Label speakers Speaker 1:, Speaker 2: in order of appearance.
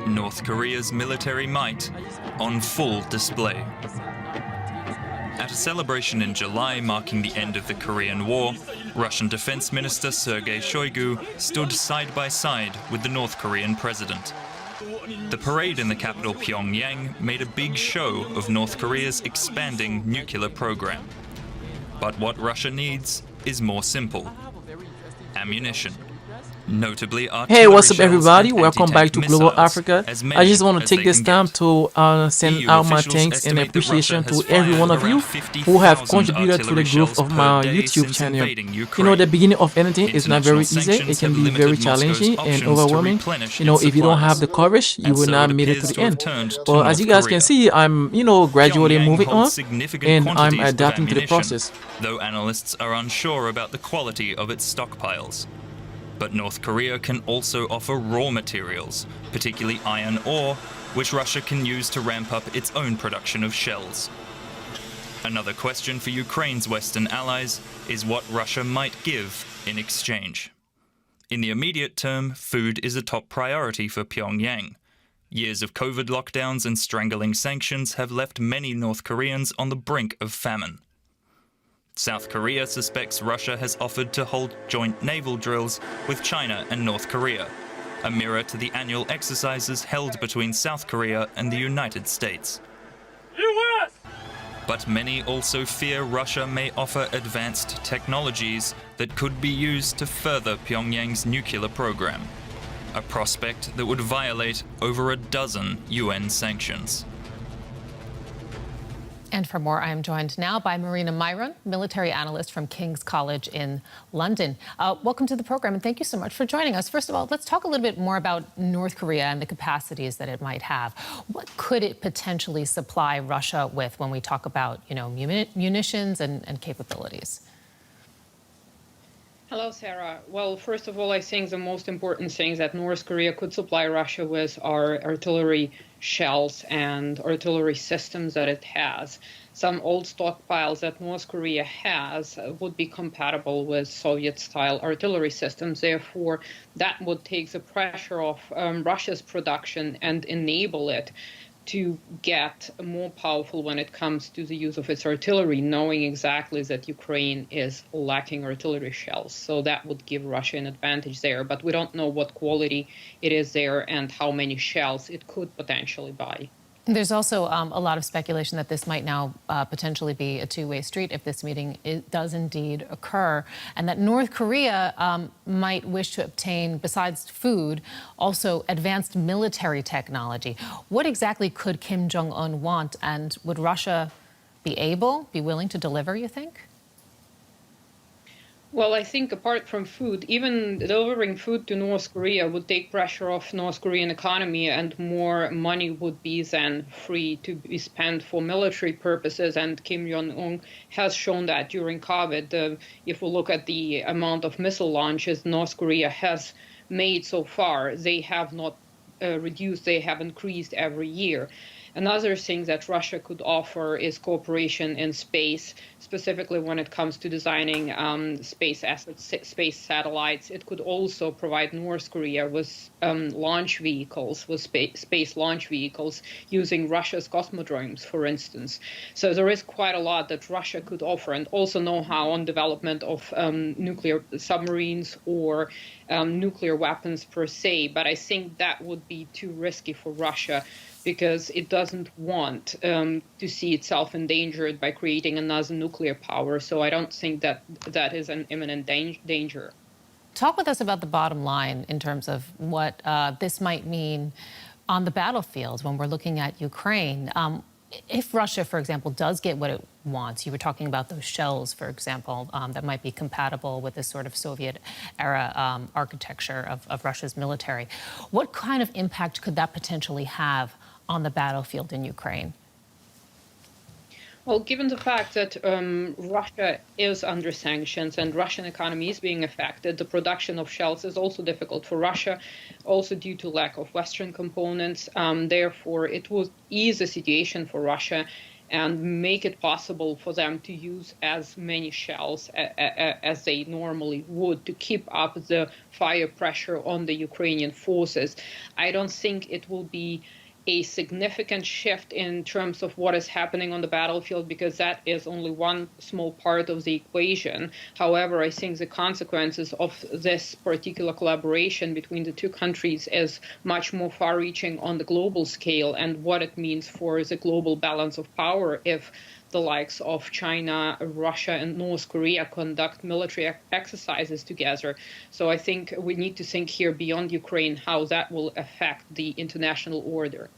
Speaker 1: North Korea's military might on full display. At a celebration in July marking the end of the Korean War, Russian Defense Minister Sergei Shoigu stood side by side with the North Korean president. The parade in the capital Pyongyang made a big show of North Korea's expanding nuclear program. But what Russia needs is more simple: ammunition. Notably,
Speaker 2: hey, what's up, everybody? Welcome back to Global Africa. I just want to take this time to send out my thanks and appreciation to every one of you who have contributed to the growth of my YouTube channel. You know, the beginning of anything is not very easy. It can be very challenging and overwhelming. You know, if you don't have the courage, you will not make it to the end. But as you guys can see, I'm, gradually moving on, and I'm adapting to the process.
Speaker 1: Though analysts are unsure about the quality of its stockpiles. But North Korea can also offer raw materials, particularly iron ore, which Russia can use to ramp up its own production of shells. Another question for Ukraine's Western allies is what Russia might give in exchange. In the immediate term, food is a top priority for Pyongyang. Years of COVID lockdowns and strangling sanctions have left many North Koreans on the brink of famine. South Korea suspects Russia has offered to hold joint naval drills with China and North Korea, a mirror to the annual exercises held between South Korea and the United States. But many also fear Russia may offer advanced technologies that could be used to further Pyongyang's nuclear program, a prospect that would violate over a dozen UN sanctions.
Speaker 3: And for more, I am joined now by Marina Myron, military analyst from King's College in London. Welcome to the program, and thank you so much for joining us. First of all, let's talk a little bit more about North Korea and the capacities that it might have. What could it potentially supply Russia with when we talk about, munitions and capabilities?
Speaker 4: Hello, Sarah. Well, first of all, I think the most important things that North Korea could supply Russia with are artillery shells and artillery systems that it has. Some old stockpiles that North Korea has would be compatible with Soviet-style artillery systems. Therefore, that would take the pressure off Russia's production and enable it to get more powerful when it comes to the use of its artillery, knowing exactly that Ukraine is lacking artillery shells. So that would give Russia an advantage there. But we don't know what quality it is there and how many shells it could potentially buy.
Speaker 3: There's also a lot of speculation that this might now potentially be a two-way street if this meeting does indeed occur, and that North Korea might wish to obtain, besides food, also advanced military technology. What exactly could Kim Jong-un want, and would Russia be willing to deliver, you think?
Speaker 4: Well, I think apart from food, even delivering food to North Korea would take pressure off North Korean economy, and more money would be then free to be spent for military purposes. And Kim Jong-un has shown that during COVID. If we look at the amount of missile launches North Korea has made so far, they have not reduced, they have increased every year. Another thing that Russia could offer is cooperation in space, specifically when it comes to designing space assets, space satellites. It could also provide North Korea with launch vehicles, with space launch vehicles, using Russia's cosmodromes, for instance. So there is quite a lot that Russia could offer, and also know-how on development of nuclear submarines or nuclear weapons per se. But I think that would be too risky for Russia, because it doesn't want to see itself endangered by creating another nuclear power. So I don't think that that is an imminent danger.
Speaker 3: Talk with us about the bottom line in terms of what this might mean on the battlefield when we're looking at Ukraine. If Russia, for example, does get what it wants, you were talking about those shells, for example, that might be compatible with this sort of Soviet-era architecture of Russia's military. What kind of impact could that potentially have on the battlefield in Ukraine?
Speaker 4: Well, given the fact that Russia is under sanctions and Russian economy is being affected, the production of shells is also difficult for Russia, also due to lack of Western components. Therefore, it will ease the situation for Russia. and make it possible for them to use as many shells as they normally would to keep up the fire pressure on the Ukrainian forces. I don't think it will be a significant shift in terms of what is happening on the battlefield, because that is only one small part of the equation. However, I think the consequences of this particular collaboration between the two countries is much more far-reaching on the global scale, and what it means for the global balance of power if the likes of China, Russia, and North Korea conduct military exercises together. So I think we need to think here beyond Ukraine how that will affect the international order.